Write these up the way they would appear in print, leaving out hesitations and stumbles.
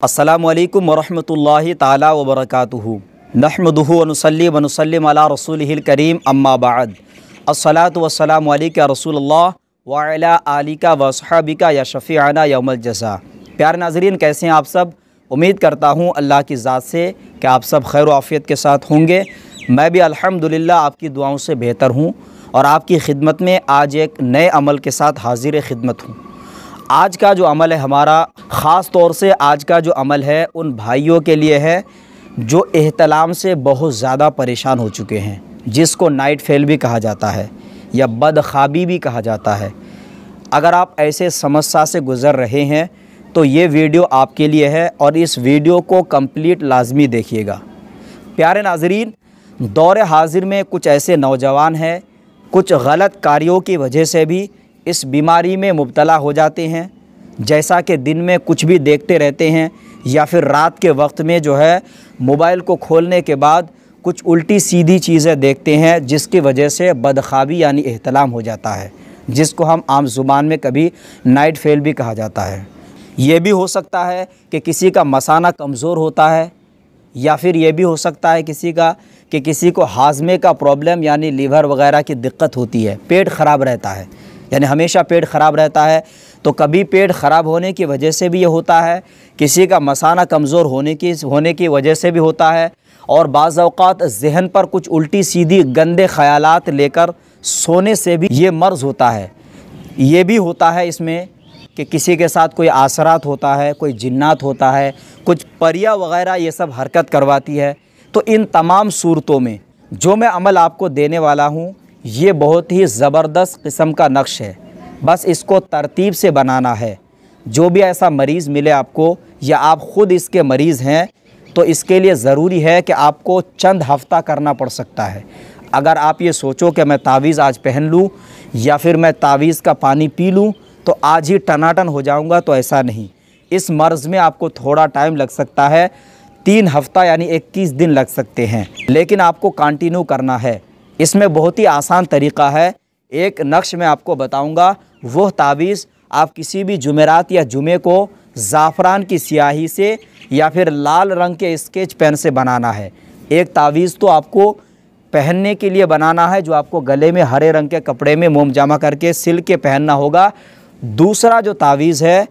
अस्सलामु अलैकुम वरहमतुल्लाहि ताला वबरकातुहू। नहमदुहु व नुसल्ली व नुसल्लिम अला रसूलिहिल करीम अम्मा बाद। अस्सलातु वस्सलामु अलैका रसूलल्लाह व अला आलिका व अस्हाबिका या शफ़ीअना यौमल जज़ा। प्यारे नाज़रीन, कैसे हैं आप सब? उम्मीद करता हूँ अल्लाह की ज़ात से कि आप सब खैर व आफ़ियत के साथ होंगे। मैं भी अल्हम्दुलिल्लाह आपकी दुआओं से बेहतर हूँ और आपकी खिदमत में आज एक नए अमल के साथ हाजिर खिदमत हूँ। आज का जो अमल है हमारा, ख़ास तौर से आज का जो अमल है उन भाइयों के लिए है जो एहतलाम से बहुत ज़्यादा परेशान हो चुके हैं, जिसको नाइट फेल भी कहा जाता है या बदख्वाबी भी कहा जाता है। अगर आप ऐसे समस्या से गुज़र रहे हैं तो ये वीडियो आपके लिए है और इस वीडियो को कंप्लीट लाजमी देखिएगा। प्यारे नाज़रीन, दौर हाजिर में कुछ ऐसे नौजवान हैं, कुछ गलत कार्यों की वजह से भी इस बीमारी में मुब्तला हो जाते हैं। जैसा कि दिन में कुछ भी देखते रहते हैं या फिर रात के वक्त में जो है मोबाइल को खोलने के बाद कुछ उल्टी सीधी चीज़ें देखते हैं, जिसकी वजह से बदख्वाबी यानी एहतलाम हो जाता है, जिसको हम आम ज़ुबान में कभी नाइट फेल भी कहा जाता है। ये भी हो सकता है कि किसी का मसाना कमज़ोर होता है, या फिर ये भी हो सकता है किसी को हाजमे का प्रॉब्लम यानी लीवर वगैरह की दिक्कत होती है, पेट ख़राब रहता है, यानी हमेशा पेट ख़राब रहता है। तो कभी पेट ख़राब होने की वजह से भी ये होता है, किसी का मसाना कमज़ोर होने की वजह से भी होता है, और बाज़ औक़ात ज़हन पर कुछ उल्टी सीधी गंदे ख़यालात लेकर सोने से भी ये मर्ज़ होता है। ये भी होता है इसमें कि किसी के साथ कोई आसरात होता है, कोई जिन्नात होता है, कुछ परियां वग़ैरह ये सब हरकत करवाती है। तो इन तमाम सूरतों में जो मैं अमल आपको देने वाला हूँ, ये बहुत ही ज़बरदस्त किस्म का नक्श है। बस इसको तरतीब से बनाना है। जो भी ऐसा मरीज़ मिले आपको, या आप ख़ुद इसके मरीज़ हैं, तो इसके लिए ज़रूरी है कि आपको चंद हफ़्ता करना पड़ सकता है। अगर आप ये सोचो कि मैं तावीज़ आज पहन लूँ या फिर मैं तावीज़ का पानी पी लूँ तो आज ही टनाटन हो जाऊँगा, तो ऐसा नहीं। इस मर्ज़ में आपको थोड़ा टाइम लग सकता है, 3 हफ़्ता यानी 21 दिन लग सकते हैं, लेकिन आपको कंटिन्यू करना है। इसमें बहुत ही आसान तरीक़ा है। एक नक्श मैं आपको बताऊंगा, वह तावीज़ आप किसी भी जुमेरात या जुमे को ज़ाफ़रान की स्याही से या फिर लाल रंग के स्केच पेन से बनाना है। एक तावीज़ तो आपको पहनने के लिए बनाना है, जो आपको गले में हरे रंग के कपड़े में मोम जामा करके सिल के पहनना होगा। दूसरा जो तावीज़ है,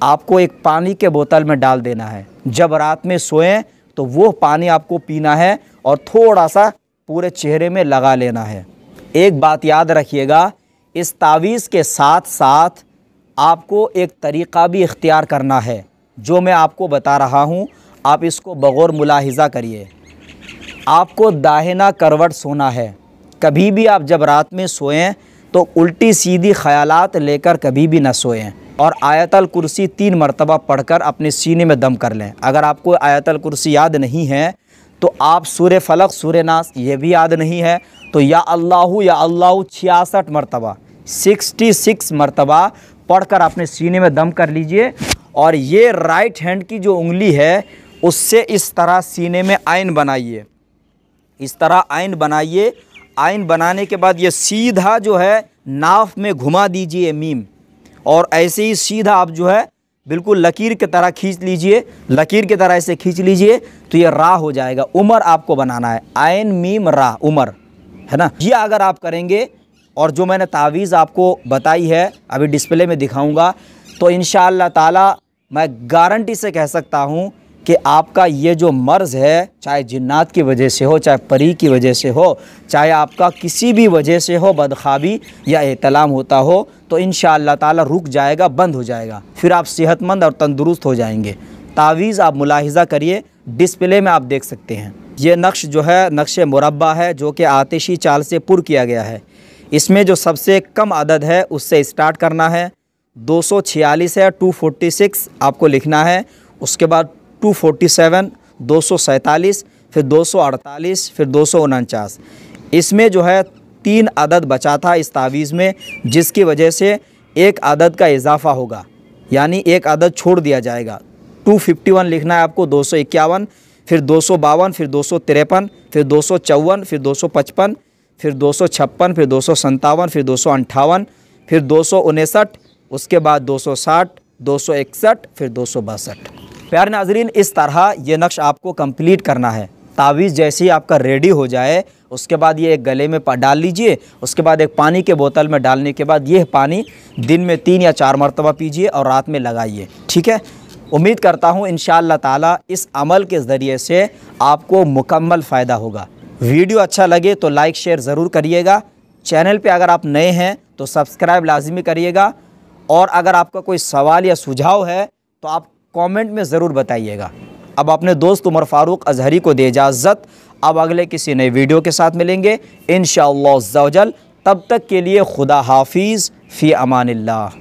आपको एक पानी के बोतल में डाल देना है। जब रात में सोएं तो वो पानी आपको पीना है और थोड़ा सा पूरे चेहरे में लगा लेना है। एक बात याद रखिएगा, इस तावीज़ के साथ साथ आपको एक तरीक़ा भी इख्तियार करना है, जो मैं आपको बता रहा हूँ। आप इसको बगौर मुलाहिज़ा करिए। आपको दाहिना करवट सोना है। कभी भी आप जब रात में सोएं तो उल्टी सीधी ख़यालात लेकर कभी भी ना सोएं, और आयतल कुर्सी 3 मरतबा पढ़कर अपने सीने में दम कर लें। अगर आपको आयतल कुर्सी याद नहीं है तो आप सूरे फलक, सूरे नास ये भी याद नहीं है तो या अल्लाहु 66 मरतबा 66 मरतबा पढ़कर अपने सीने में दम कर लीजिए। और ये राइट हैंड की जो उंगली है उससे इस तरह सीने में आइन बनाइए। इस तरह आइन बनाइए। आइन बनाने के बाद ये सीधा जो है नाफ में घुमा दीजिए मीम, और ऐसे ही सीधा आप जो है बिल्कुल लकीर की तरह खींच लीजिए। लकीर की तरह ऐसे खींच लीजिए तो ये रा हो जाएगा। उमर आपको बनाना है, आइन मीम रा, उमर, है ना। ये अगर आप करेंगे, और जो मैंने तावीज़ आपको बताई है अभी डिस्प्ले में दिखाऊंगा, तो इंशाअल्लाह ताला मैं गारंटी से कह सकता हूँ कि आपका ये जो मर्ज़ है, चाहे जिन्नात की वजह से हो, चाहे परी की वजह से हो, चाहे आपका किसी भी वजह से हो, बदख्वाबी या एहतलाम होता हो, तो इंशाअल्लाह ताला रुक जाएगा, बंद हो जाएगा। फिर आप सेहतमंद और तंदुरुस्त हो जाएंगे। तावीज़ आप मुलाहिज़ा करिए, डिस्प्ले में आप देख सकते हैं। ये नक्श जो है नक्श मुरब्बा है, जो कि आतिशी चाल से पुर किया गया है। इसमें जो सबसे कम अदद है उससे स्टार्ट करना है। 246 है, 246 आपको लिखना है। उसके बाद 247, 247, फिर 248, फिर 249। इसमें जो है 3 अदद बचा था इस तावीज़ में, जिसकी वजह से एक अदद का इजाफ़ा होगा, यानी एक अदद छोड़ दिया जाएगा। 251 लिखना है आपको, 251, फिर 252, फिर 253, फिर 254, फिर 255, फिर 256, फिर 257, फिर 258, फिर 259, उसके बाद 260, 261, फिर 262। प्यारे नाज़रीन, इस तरह ये नक्श आपको कंप्लीट करना है। तावीज़ जैसे ही आपका रेडी हो जाए उसके बाद ये एक गले में डाल लीजिए। उसके बाद एक पानी के बोतल में डालने के बाद यह पानी दिन में 3 या 4 मरतबा पीजिए और रात में लगाइए। ठीक है। उम्मीद करता हूँ इंशाअल्लाह ताला इस अमल के ज़रिए से आपको मुकम्मल फ़ायदा होगा। वीडियो अच्छा लगे तो लाइक शेयर ज़रूर करिएगा। चैनल पे अगर आप नए हैं तो सब्सक्राइब लाजमी करिएगा। और अगर आपका कोई सवाल या सुझाव है तो आप कमेंट में ज़रूर बताइएगा। अब अपने दोस्त उमर फ़ारूक अज़हरी को दे इजाज़त। अब अगले किसी नए वीडियो के साथ मिलेंगे इंशाअल्लाह अज़्ज़ा वजल। तब तक के लिए खुदा हाफिज़ फ़ी अमानिल्लाह।